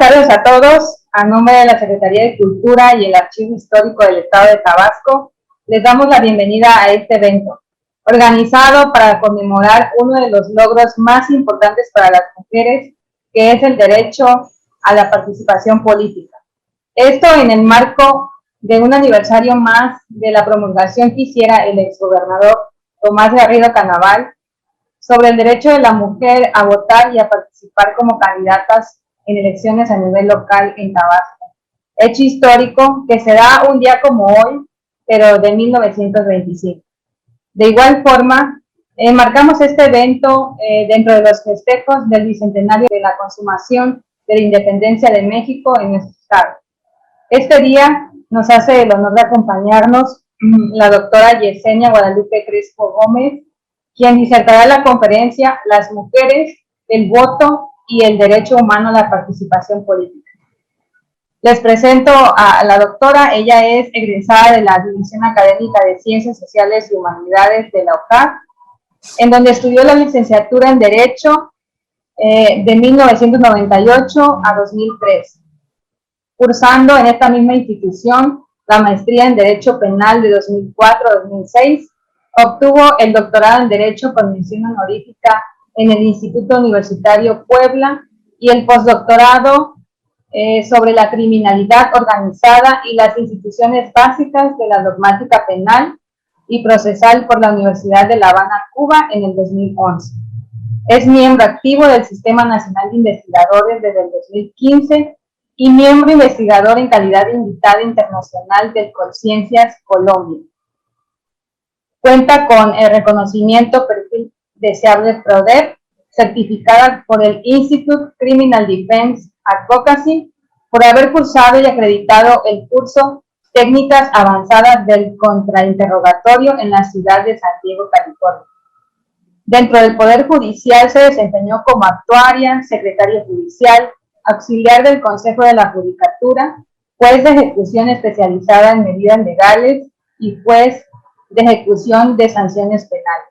tardes a todos. A nombre de la Secretaría de Cultura y el Archivo Histórico del Estado de Tabasco, les damos la bienvenida a este evento, organizado para conmemorar uno de los logros más importantes para las mujeres, que es el derecho a la participación política. Esto en el marco de un aniversario más de la promulgación que hiciera el exgobernador Tomás Garrido Canaval sobre el derecho de la mujer a votar y a participar como candidatas en elecciones a nivel local en Tabasco. Hecho histórico que se da un día como hoy, pero de 1925. De igual forma, marcamos este evento dentro de los festejos del bicentenario de la consumación de la independencia de México en nuestro estado. Este día nos hace el honor de acompañarnos la doctora Yesenia Guadalupe Crespo Gómez, quien disertará la conferencia Las mujeres, el voto y el derecho humano a la participación política. Les presento a la doctora. Ella es egresada de la División Académica de Ciencias Sociales y Humanidades de la UJAC, en donde estudió la licenciatura en Derecho de 1998 a 2003, cursando en esta misma institución la maestría en Derecho Penal de 2004 a 2006, obtuvo el doctorado en Derecho con mención honorífica en el Instituto Universitario Puebla y el postdoctorado sobre la criminalidad organizada y las instituciones básicas de la dogmática penal y procesal por la Universidad de La Habana, Cuba, en el 2011. Es miembro activo del Sistema Nacional de Investigadores desde el 2015 y miembro investigador en calidad de invitada internacional del Conciencias Colombia. Cuenta con el reconocimiento perfil deseable PRODEP, certificada por el Institute Criminal Defense Advocacy, por haber cursado y acreditado el curso Técnicas Avanzadas del Contrainterrogatorio en la ciudad de San Diego, California. Dentro del Poder Judicial se desempeñó como actuaria, secretaria judicial, auxiliar del Consejo de la Judicatura, juez de ejecución especializada en medidas legales y juez de ejecución de sanciones penales.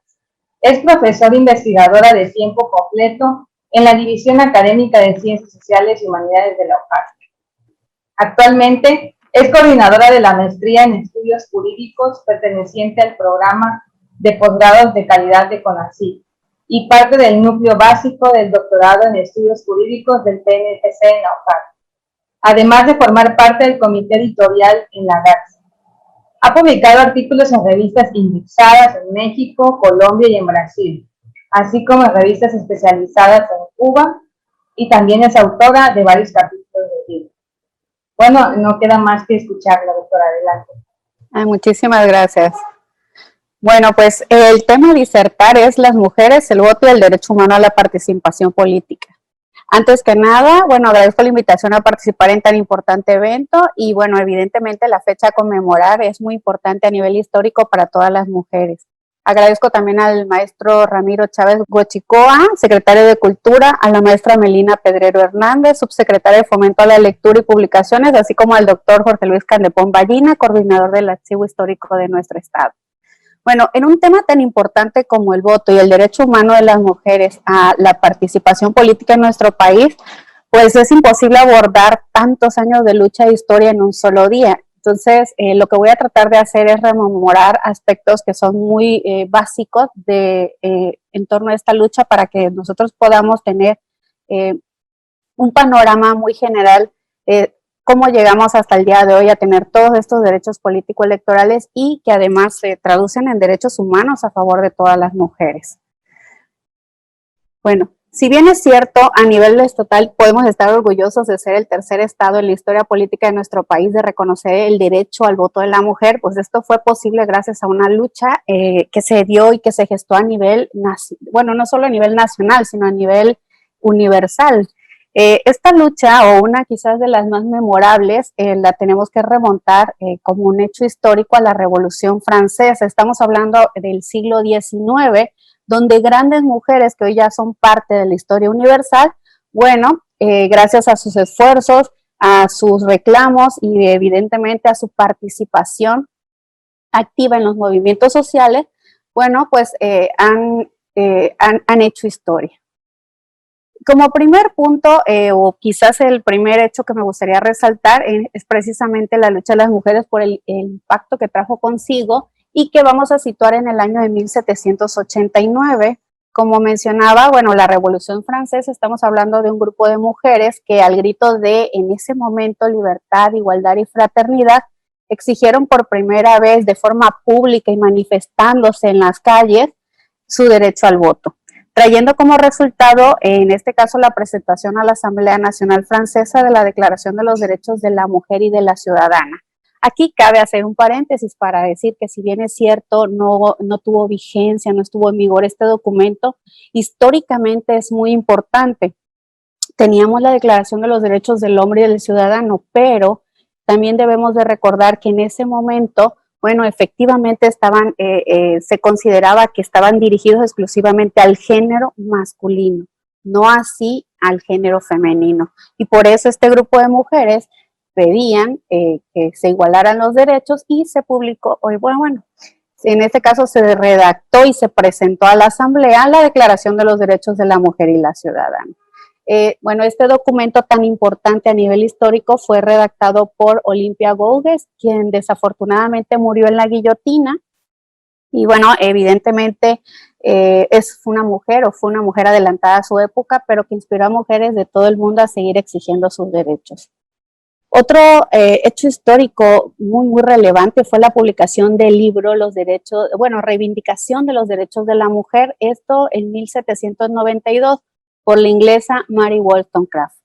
Es profesora investigadora de tiempo completo en la División Académica de Ciencias Sociales y Humanidades de la UJAC. Actualmente es coordinadora de la maestría en estudios jurídicos perteneciente al programa de posgrados de calidad de CONACYT y parte del núcleo básico del doctorado en estudios jurídicos del PNPC en la UJAC, además de formar parte del comité editorial en la Garza. Ha publicado artículos en revistas indexadas en México, Colombia y en Brasil, así como en revistas especializadas en Cuba, y también es autora de varios capítulos de libros. Bueno, no queda más que escucharla, doctora. Adelante. Muchísimas gracias. Bueno, pues el tema a disertar es las mujeres, el voto y el derecho humano a la participación política. Antes que nada, bueno, agradezco la invitación a participar en tan importante evento y bueno, evidentemente la fecha a conmemorar es muy importante a nivel histórico para todas las mujeres. Agradezco también al maestro Ramiro Chávez Gochicoa, secretario de Cultura, a la maestra Melina Pedrero Hernández, subsecretaria de Fomento a la Lectura y Publicaciones, así como al doctor Jorge Luis Candepón Ballina, coordinador del Archivo Histórico de nuestro estado. Bueno, en un tema tan importante como el voto y el derecho humano de las mujeres a la participación política en nuestro país, pues es imposible abordar tantos años de lucha e historia en un solo día. Entonces, lo que voy a tratar de hacer es rememorar aspectos que son muy básicos en torno a esta lucha para que nosotros podamos tener un panorama muy general cómo llegamos hasta el día de hoy a tener todos estos derechos político-electorales y que además se traducen en derechos humanos a favor de todas las mujeres. Bueno, si bien es cierto, a nivel estatal podemos estar orgullosos de ser el tercer estado en la historia política de nuestro país de reconocer el derecho al voto de la mujer, pues esto fue posible gracias a una lucha que se dio y que se gestó a nivel, bueno, no solo a nivel nacional, sino a nivel universal. Esta lucha, o una quizás de las más memorables, la tenemos que remontar como un hecho histórico a la Revolución Francesa. Estamos hablando del siglo XIX, donde grandes mujeres que hoy ya son parte de la historia universal, bueno, gracias a sus esfuerzos, a sus reclamos y evidentemente a su participación activa en los movimientos sociales, bueno, pues han hecho historia. Como primer punto, o quizás el primer hecho que me gustaría resaltar, es precisamente la lucha de las mujeres por el impacto que trajo consigo y que vamos a situar en el año de 1789. Como mencionaba, bueno, la Revolución Francesa, estamos hablando de un grupo de mujeres que al grito de, en ese momento, libertad, igualdad y fraternidad, exigieron por primera vez de forma pública y manifestándose en las calles su derecho al voto, trayendo como resultado, en este caso, la presentación a la Asamblea Nacional Francesa de la Declaración de los Derechos de la Mujer y de la Ciudadana. Aquí cabe hacer un paréntesis para decir que si bien es cierto, no tuvo vigencia, no estuvo en vigor este documento, históricamente es muy importante. Teníamos la Declaración de los Derechos del Hombre y del Ciudadano, pero también debemos de recordar que en ese momento, bueno, efectivamente se consideraba que estaban dirigidos exclusivamente al género masculino, no así al género femenino. Y por eso este grupo de mujeres pedían que se igualaran los derechos y se publicó, bueno, en este caso se redactó y se presentó a la Asamblea la Declaración de los Derechos de la Mujer y la Ciudadana. Bueno, este documento tan importante a nivel histórico fue redactado por Olympia Gouges, quien desafortunadamente murió en la guillotina. Y bueno, evidentemente fue una mujer adelantada a su época, pero que inspiró a mujeres de todo el mundo a seguir exigiendo sus derechos. Otro hecho histórico muy relevante fue la publicación del libro Reivindicación de los Derechos de la Mujer, esto en 1792, por la inglesa Mary Wollstonecraft.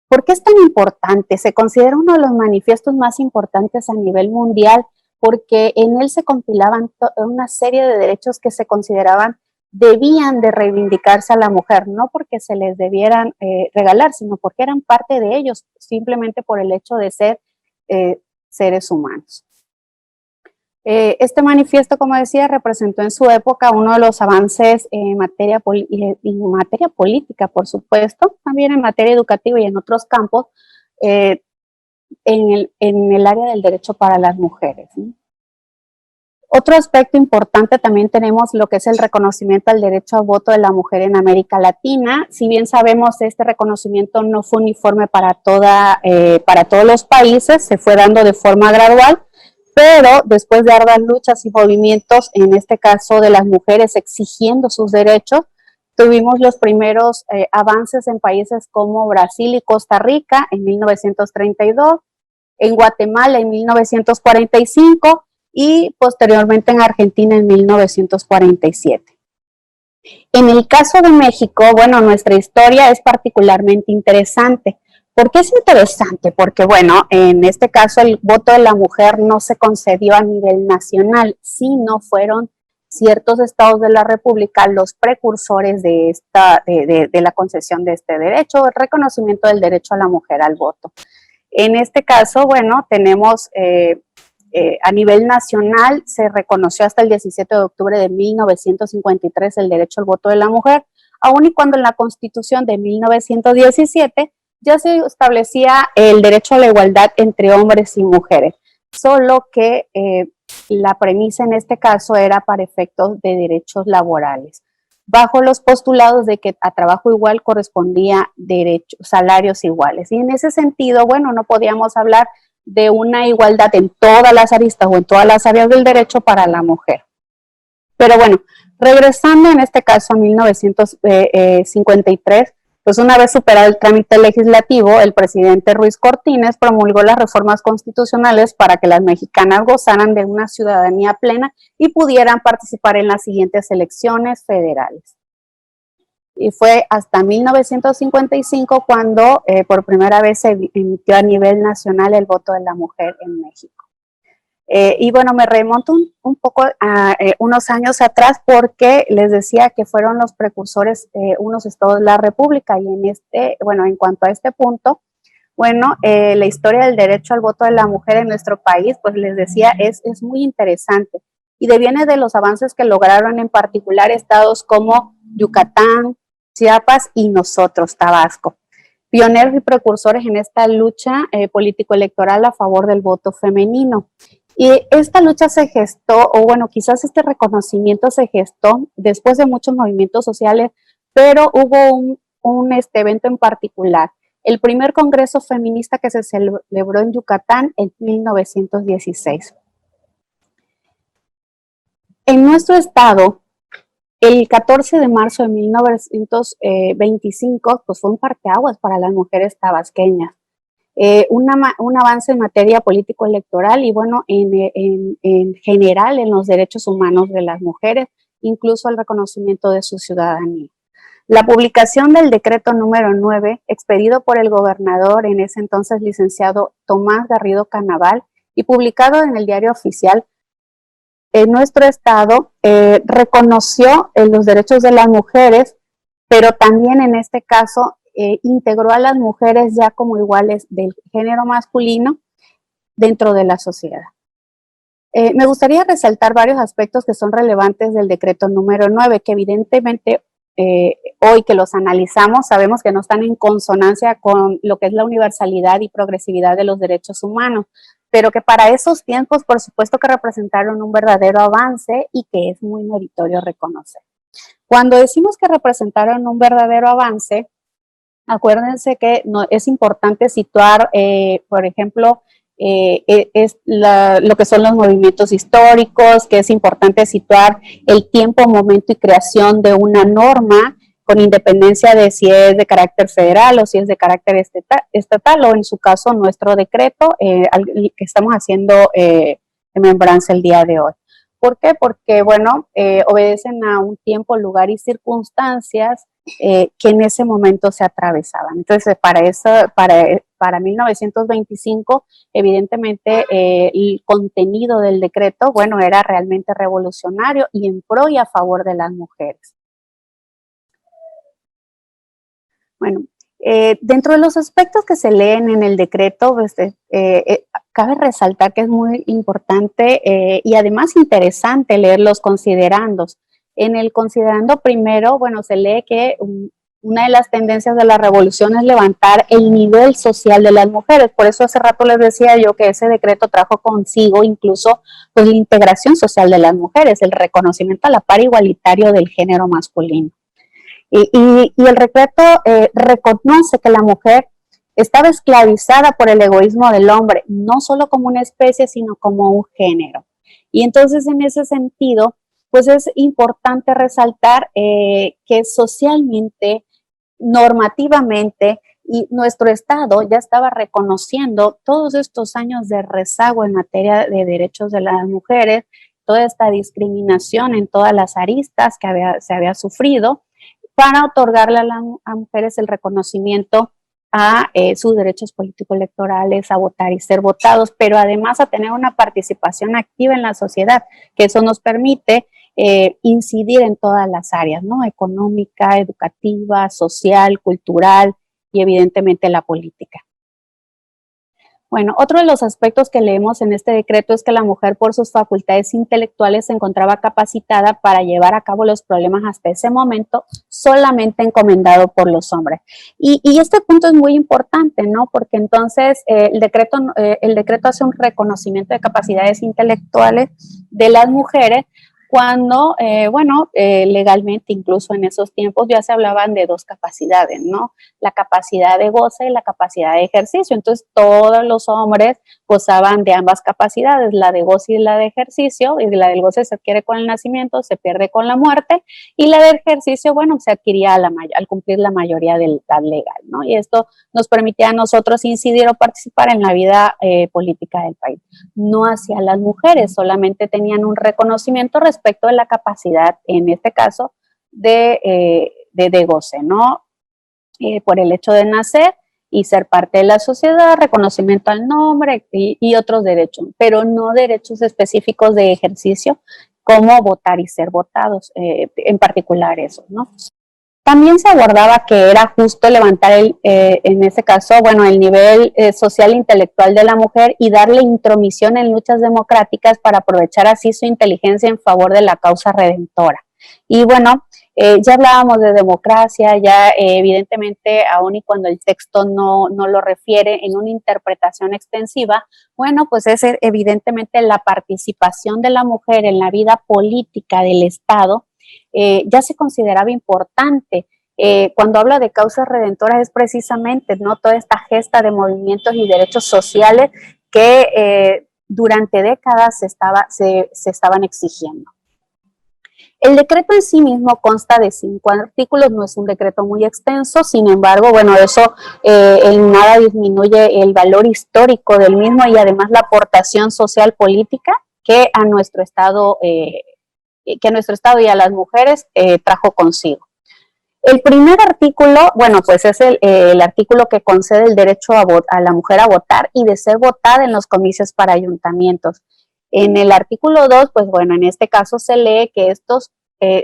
¿Por qué es tan importante? Se considera uno de los manifiestos más importantes a nivel mundial porque en él se compilaban una serie de derechos que se consideraban debían de reivindicarse a la mujer, no porque se les debieran regalar, sino porque eran parte de ellos, simplemente por el hecho de ser seres humanos. Este manifiesto, como decía, representó en su época uno de los avances en materia política, por supuesto, también en materia educativa y en otros campos, en el área del derecho para las mujeres, ¿sí? Otro aspecto importante también tenemos lo que es el reconocimiento al derecho al voto de la mujer en América Latina. Si bien sabemos, este reconocimiento no fue uniforme para todos los países, se fue dando de forma gradual, pero después de arduas luchas y movimientos, en este caso de las mujeres exigiendo sus derechos, tuvimos los primeros avances en países como Brasil y Costa Rica en 1932, en Guatemala en 1945, y posteriormente en Argentina en 1947. En el caso de México, bueno, nuestra historia es particularmente interesante. ¿Por qué es interesante? Porque, bueno, en este caso el voto de la mujer no se concedió a nivel nacional, sino fueron ciertos estados de la República los precursores de la concesión de este derecho, el reconocimiento del derecho a la mujer al voto. En este caso, bueno, tenemos a nivel nacional se reconoció hasta el 17 de octubre de 1953 el derecho al voto de la mujer, aun y cuando en la Constitución de 1917 ya se establecía el derecho a la igualdad entre hombres y mujeres, solo que la premisa en este caso era para efectos de derechos laborales, bajo los postulados de que a trabajo igual correspondía salarios iguales. Y en ese sentido, bueno, no podíamos hablar de una igualdad en todas las aristas o en todas las áreas del derecho para la mujer. Pero bueno, regresando en este caso a 1953, pues una vez superado el trámite legislativo, el presidente Ruiz Cortines promulgó las reformas constitucionales para que las mexicanas gozaran de una ciudadanía plena y pudieran participar en las siguientes elecciones federales. Y fue hasta 1955 cuando por primera vez se emitió a nivel nacional el voto de la mujer en México. Y bueno, me remonto un poco a unos años atrás porque les decía que fueron los precursores unos estados de la República y en cuanto a este punto, bueno, la historia del derecho al voto de la mujer en nuestro país, pues les decía, es muy interesante y deviene de los avances que lograron en particular estados como Yucatán, Chiapas y nosotros, Tabasco, pioneros y precursores en esta lucha político-electoral a favor del voto femenino. Y esta lucha se gestó, o bueno, quizás este reconocimiento se gestó después de muchos movimientos sociales pero hubo un evento en particular, el primer congreso feminista que se celebró en Yucatán en 1916. En nuestro estado, el 14 de marzo de 1925, pues fue un parteaguas para las mujeres tabasqueñas. Un avance en materia político-electoral y bueno, en general en los derechos humanos de las mujeres, incluso el reconocimiento de su ciudadanía. La publicación del decreto número 9, expedido por el gobernador en ese entonces licenciado Tomás Garrido Canaval y publicado en el Diario Oficial, en nuestro estado reconoció los derechos de las mujeres, pero también en este caso integró a las mujeres ya como iguales del género masculino dentro de la sociedad. Me gustaría resaltar varios aspectos que son relevantes del decreto número 9, que evidentemente hoy que los analizamos sabemos que no están en consonancia con lo que es la universalidad y progresividad de los derechos humanos, pero que para esos tiempos por supuesto que representaron un verdadero avance y que es muy meritorio reconocer. Cuando decimos que representaron un verdadero avance, acuérdense que es importante situar, por ejemplo, lo que son los movimientos históricos, que es importante situar el tiempo, momento y creación de una norma con independencia de si es de carácter federal o si es de carácter estatal o en su caso nuestro decreto que estamos haciendo remembranza el día de hoy. ¿Por qué? Porque, bueno, obedecen a un tiempo, lugar y circunstancias que en ese momento se atravesaban. Entonces, para 1925, evidentemente, el contenido del decreto, bueno, era realmente revolucionario y en pro y a favor de las mujeres. Bueno, dentro de los aspectos que se leen en el decreto, pues, cabe resaltar que es muy importante y además interesante leer los considerandos. En el considerando primero, bueno, se lee que una de las tendencias de la revolución es levantar el nivel social de las mujeres. Por eso hace rato les decía yo que ese decreto trajo consigo incluso pues, la integración social de las mujeres, el reconocimiento a la par igualitario del género masculino. Y el decreto reconoce que la mujer estaba esclavizada por el egoísmo del hombre, no solo como una especie, sino como un género. Y entonces, en ese sentido, pues es importante resaltar que socialmente, normativamente, y nuestro Estado ya estaba reconociendo todos estos años de rezago en materia de derechos de las mujeres, toda esta discriminación en todas las aristas que se había sufrido, para otorgarle a mujeres el reconocimiento a sus derechos político-electorales, a votar y ser votados, pero además a tener una participación activa en la sociedad, que eso nos permite incidir en todas las áreas, ¿no? Económica, educativa, social, cultural y evidentemente la política. Bueno, otro de los aspectos que leemos en este decreto es que la mujer por sus facultades intelectuales se encontraba capacitada para llevar a cabo los problemas hasta ese momento solamente encomendado por los hombres. Y este punto es muy importante, ¿no? Porque entonces el decreto hace un reconocimiento de capacidades intelectuales de las mujeres cuando, legalmente, incluso en esos tiempos, ya se hablaban de dos capacidades, ¿no? La capacidad de goce y la capacidad de ejercicio. Entonces, todos los hombres gozaban de ambas capacidades, la de goce y la de ejercicio, y la del goce se adquiere con el nacimiento, se pierde con la muerte, y la del ejercicio, bueno, se adquiría al cumplir la mayoría de la edad legal, ¿no? Y esto nos permitía a nosotros incidir o participar en la vida política del país. No hacia las mujeres, solamente tenían un reconocimiento respecto de la capacidad, en este caso, de goce, ¿no? Por el hecho de nacer y ser parte de la sociedad, reconocimiento al nombre y otros derechos, pero no derechos específicos de ejercicio como votar y ser votados, en particular eso, ¿no? También se abordaba que era justo levantar en ese caso, bueno, el nivel social e intelectual de la mujer y darle intromisión en luchas democráticas para aprovechar así su inteligencia en favor de la causa redentora. Y bueno, ya hablábamos de democracia, ya evidentemente, aun y cuando el texto no lo refiere en una interpretación extensiva, bueno, pues es evidentemente la participación de la mujer en la vida política del Estado, ya se consideraba importante Cuando habla de causas redentoras es precisamente, ¿no?, toda esta gesta de movimientos y derechos sociales que durante décadas se estaban exigiendo. El decreto en sí mismo consta de 5 artículos, no es un decreto muy extenso, sin embargo, bueno, eso en nada disminuye el valor histórico del mismo y además la aportación social política que a nuestro Estado y a las mujeres trajo consigo. El primer artículo, bueno, pues es el artículo que concede el derecho a la mujer a votar y de ser votada en los comicios para ayuntamientos. En el artículo 2, pues bueno, en este caso se lee que estos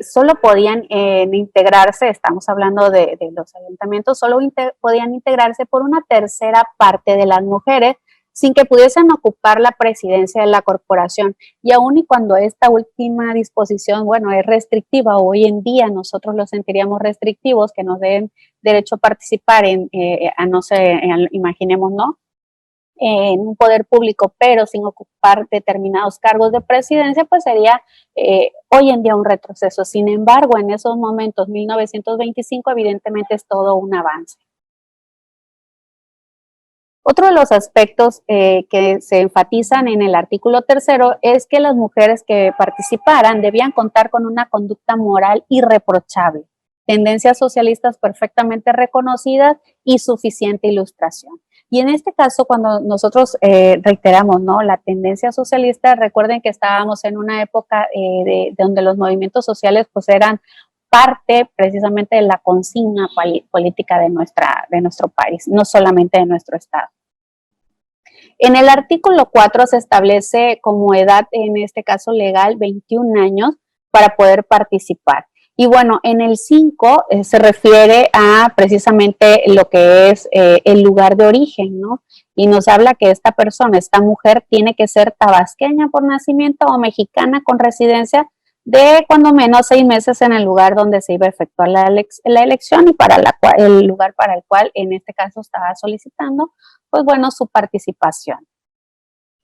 solo podían integrarse, estamos hablando de los ayuntamientos, solo podían integrarse por una tercera parte de las mujeres sin que pudiesen ocupar la presidencia de la corporación. Y aun y cuando esta última disposición, bueno, es restrictiva, hoy en día nosotros lo sentiríamos restrictivos, que nos den derecho a participar imaginemos, ¿no?, en un poder público, pero sin ocupar determinados cargos de presidencia, pues sería hoy en día un retroceso. Sin embargo, en esos momentos, 1925, evidentemente es todo un avance. Otro de los aspectos que se enfatizan en el artículo 3 es que las mujeres que participaran debían contar con una conducta moral irreprochable, tendencias socialistas perfectamente reconocidas y suficiente ilustración. Y en este caso, cuando nosotros reiteramos, ¿no?, la tendencia socialista, recuerden que estábamos en una época donde los movimientos sociales pues eran parte precisamente de la consigna política de nuestro país, no solamente de nuestro Estado. En el artículo 4 se establece como edad, en este caso legal, 21 años para poder participar. Y bueno, en el 5 se refiere a precisamente lo que es el lugar de origen, ¿no? Y nos habla que esta persona, esta mujer, tiene que ser tabasqueña por nacimiento o mexicana con residencia de cuando menos 6 meses en el lugar donde se iba a efectuar la elección y el lugar para el cual en este caso estaba solicitando, pues bueno, su participación.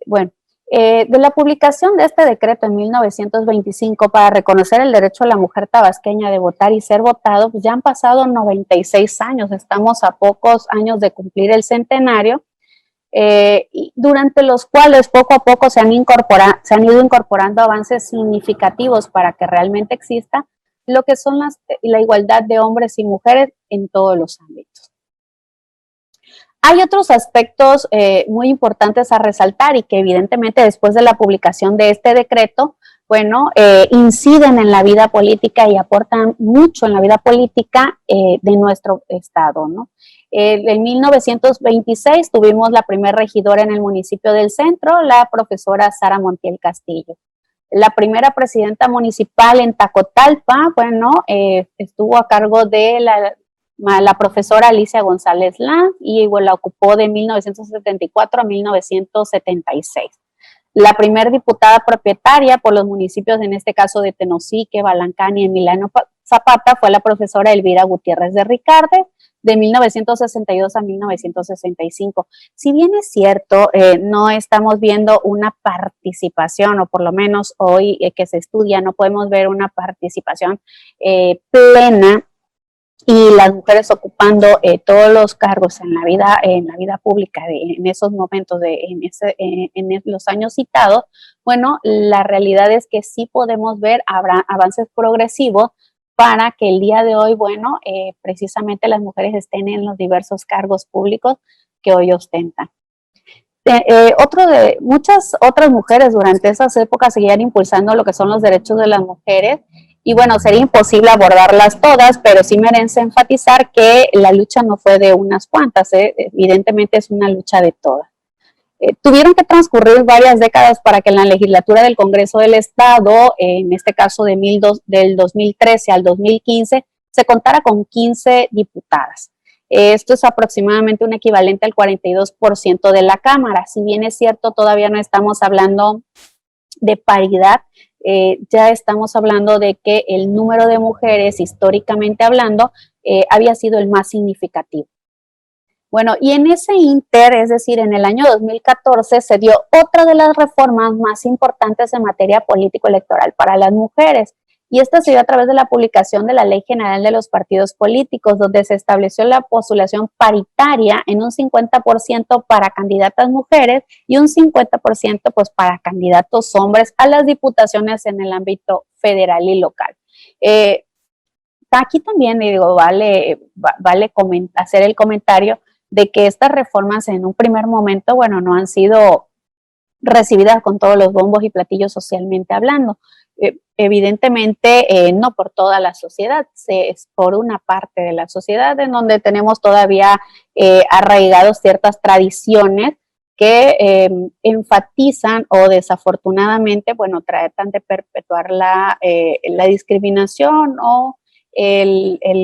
Bueno, de la publicación de este decreto en 1925 para reconocer el derecho a la mujer tabasqueña de votar y ser votado, pues ya han pasado 96 años, estamos a pocos años de cumplir el centenario, y durante los cuales poco a poco se han ido incorporando avances significativos para que realmente exista lo que son la igualdad de hombres y mujeres en todos los ámbitos. Hay otros aspectos muy importantes a resaltar y que evidentemente después de la publicación de este decreto, bueno, inciden en la vida política y aportan mucho en la vida política de nuestro Estado, ¿no? En 1926 tuvimos la primera regidora en el municipio del Centro, la profesora Sara Montiel Castillo. La primera presidenta municipal en Tacotalpa, bueno, estuvo a cargo de la profesora Alicia González Lanz y bueno, la ocupó de 1974 a 1976. La primera diputada propietaria por los municipios, en este caso de Tenosique, Balancán y Emiliano Zapata, fue la profesora Elvira Gutiérrez de Ricarde, de 1962 a 1965. Si bien es cierto, no estamos viendo una participación, o por lo menos hoy que se estudia, no podemos ver una participación plena y las mujeres ocupando todos los cargos en la vida pública en esos momentos, en los años citados, bueno, la realidad es que sí podemos ver avances progresivos para que el día de hoy, bueno, precisamente las mujeres estén en los diversos cargos públicos que hoy ostentan. Muchas otras mujeres durante esas épocas seguían impulsando lo que son los derechos de las mujeres y bueno, sería imposible abordarlas todas, pero sí merece enfatizar que la lucha no fue de unas cuantas, evidentemente es una lucha de todas. Tuvieron que transcurrir varias décadas para que en la legislatura del Congreso del Estado, en este caso del 2013 al 2015, se contara con 15 diputadas. Esto es aproximadamente un equivalente al 42% de la Cámara. Si bien es cierto, todavía no estamos hablando de paridad, ya estamos hablando de que el número de mujeres, históricamente hablando, había sido el más significativo. Bueno, y en ese inter, es decir, en el año 2014, se dio otra de las reformas más importantes en materia político-electoral para las mujeres, y esta se dio a través de la publicación de la Ley General de los Partidos Políticos, donde se estableció la postulación paritaria en un 50% para candidatas mujeres y un 50% pues para candidatos hombres a las diputaciones en el ámbito federal y local. Aquí también digo, vale hacer el comentario de que estas reformas en un primer momento, bueno, no han sido recibidas con todos los bombos y platillos socialmente hablando. Evidentemente, no por toda la sociedad, es por una parte de la sociedad en donde tenemos todavía arraigados ciertas tradiciones que enfatizan o desafortunadamente, bueno, tratan de perpetuar la discriminación o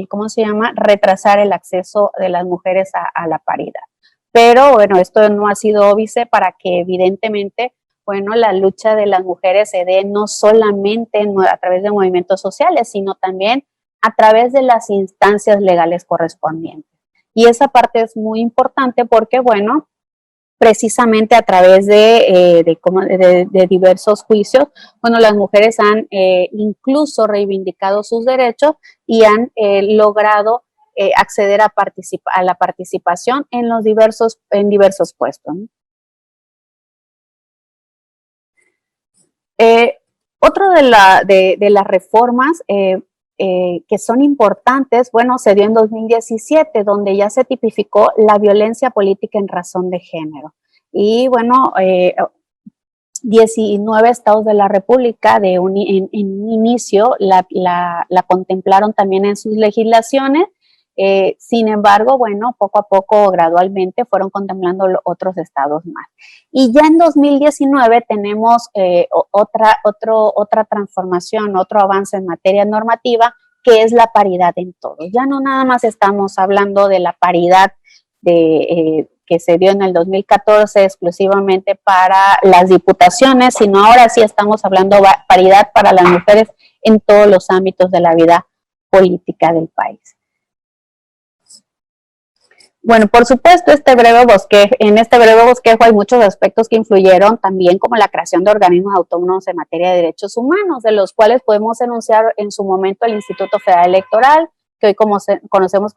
¿cómo se llama?, retrasar el acceso de las mujeres a la paridad. Pero bueno, esto no ha sido óbice para que evidentemente, bueno, la lucha de las mujeres se dé no solamente a través de movimientos sociales, sino también a través de las instancias legales correspondientes. Y esa parte es muy importante porque, bueno, precisamente a través de diversos juicios, bueno, las mujeres han incluso reivindicado sus derechos y han logrado acceder a la participación en diversos puestos. Otro de las reformas que son importantes, bueno, se dio en 2017, donde ya se tipificó la violencia política en razón de género. Y bueno, 19 estados de la República en inicio la contemplaron también en sus legislaciones. Sin embargo, bueno, poco a poco, gradualmente, fueron contemplando otros estados más. Y ya en 2019 tenemos otra transformación, otro avance en materia normativa, que es la paridad en todo. Ya no nada más estamos hablando de la paridad que se dio en el 2014 exclusivamente para las diputaciones, sino ahora sí estamos hablando de paridad para las mujeres en todos los ámbitos de la vida política del país. Bueno, por supuesto, en este breve bosquejo hay muchos aspectos que influyeron también, como la creación de organismos autónomos en materia de derechos humanos, de los cuales podemos enunciar en su momento el Instituto Federal Electoral, que hoy conocemos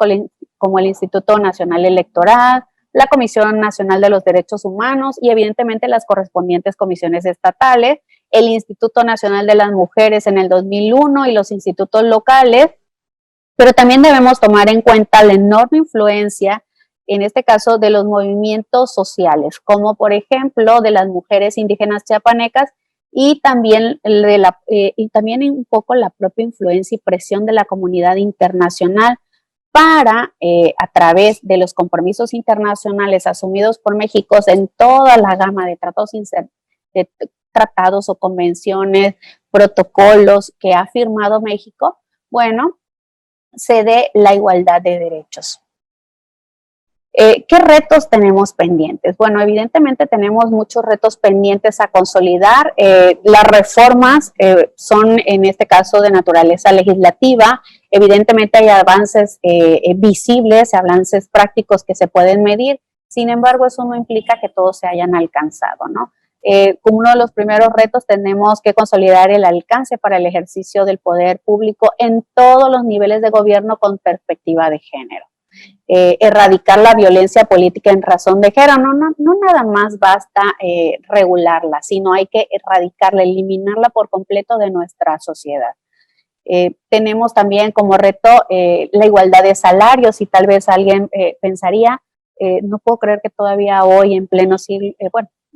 como el Instituto Nacional Electoral, la Comisión Nacional de los Derechos Humanos y evidentemente las correspondientes comisiones estatales, el Instituto Nacional de las Mujeres en el 2001 y los institutos locales, pero también debemos tomar en cuenta la enorme influencia, en este caso, de los movimientos sociales, como por ejemplo de las mujeres indígenas chiapanecas y también un poco la propia influencia y presión de la comunidad internacional para, a través de los compromisos internacionales asumidos por México en toda la gama de tratados o convenciones, protocolos que ha firmado México, bueno, se dé la igualdad de derechos. ¿Qué retos tenemos pendientes? Bueno, evidentemente tenemos muchos retos pendientes a consolidar. Las reformas son, en este caso, de naturaleza legislativa. Evidentemente hay avances visibles, avances prácticos que se pueden medir. Sin embargo, eso no implica que todos se hayan alcanzado, ¿no? Como uno de los primeros retos, tenemos que consolidar el alcance para el ejercicio del poder público en todos los niveles de gobierno con perspectiva de género. Erradicar la violencia política en razón de género. No nada más basta regularla, sino hay que erradicarla, eliminarla por completo de nuestra sociedad. Tenemos también como reto la igualdad de salarios, y tal vez alguien pensaría, no puedo creer que todavía hoy en pleno siglo,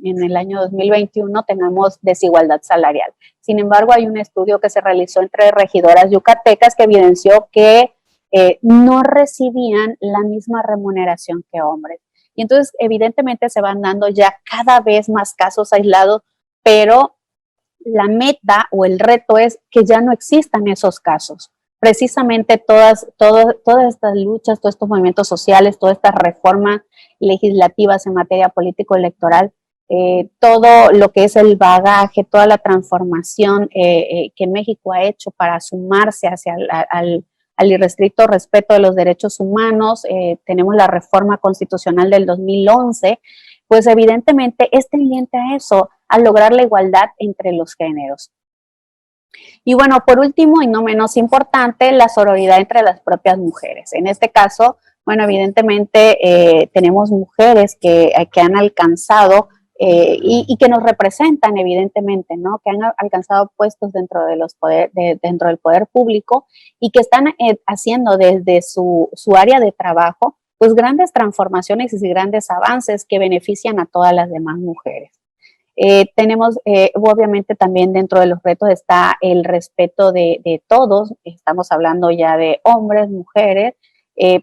en el año 2021 tenemos desigualdad salarial. Sin embargo, hay un estudio que se realizó entre regidoras yucatecas que evidenció que no recibían la misma remuneración que hombres. Y entonces, evidentemente, se van dando ya cada vez más casos aislados, pero la meta o el reto es que ya no existan esos casos. Precisamente todas estas luchas, todos estos movimientos sociales, todas estas reformas legislativas en materia político-electoral, todo lo que es el bagaje, toda la transformación que México ha hecho para sumarse hacia al irrestricto respeto de los derechos humanos, tenemos la reforma constitucional del 2011, pues evidentemente es tendiente a eso, a lograr la igualdad entre los géneros. Y bueno, por último y no menos importante, la sororidad entre las propias mujeres. En este caso, bueno, evidentemente tenemos mujeres que han alcanzado y que nos representan evidentemente, ¿no? Que han alcanzado puestos dentro de dentro del poder público y que están haciendo desde su área de trabajo, pues grandes transformaciones y grandes avances que benefician a todas las demás mujeres. Tenemos, obviamente también dentro de los retos está el respeto de todos, estamos hablando ya de hombres, mujeres,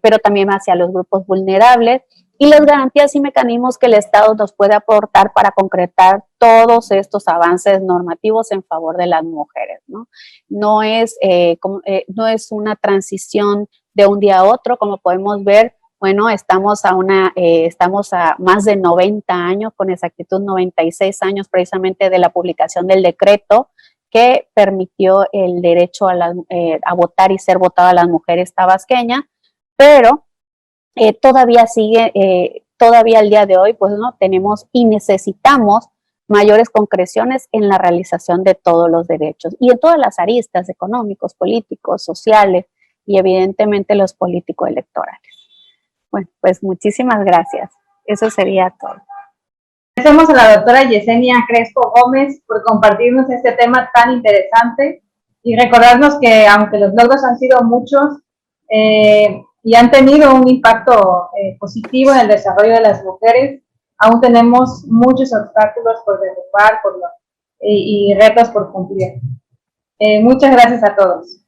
pero también hacia los grupos vulnerables y las garantías y mecanismos que el Estado nos puede aportar para concretar todos estos avances normativos en favor de las mujeres, ¿no? No es una transición de un día a otro, como podemos ver. Bueno, estamos a más de 90 años, con exactitud 96 años precisamente de la publicación del decreto que permitió el derecho a votar y ser votada a las mujeres tabasqueñas, pero todavía todavía al día de hoy, pues no tenemos y necesitamos mayores concreciones en la realización de todos los derechos y en todas las aristas económicos, políticos, sociales y evidentemente los político-electorales. Bueno, pues muchísimas gracias. Eso sería todo. Agradecemos a la doctora Yesenia Crespo Gómez por compartirnos este tema tan interesante y recordarnos que aunque los logros han sido muchos y han tenido un impacto positivo en el desarrollo de las mujeres, aún tenemos muchos obstáculos por derrubar y retos por cumplir. Muchas gracias a todos.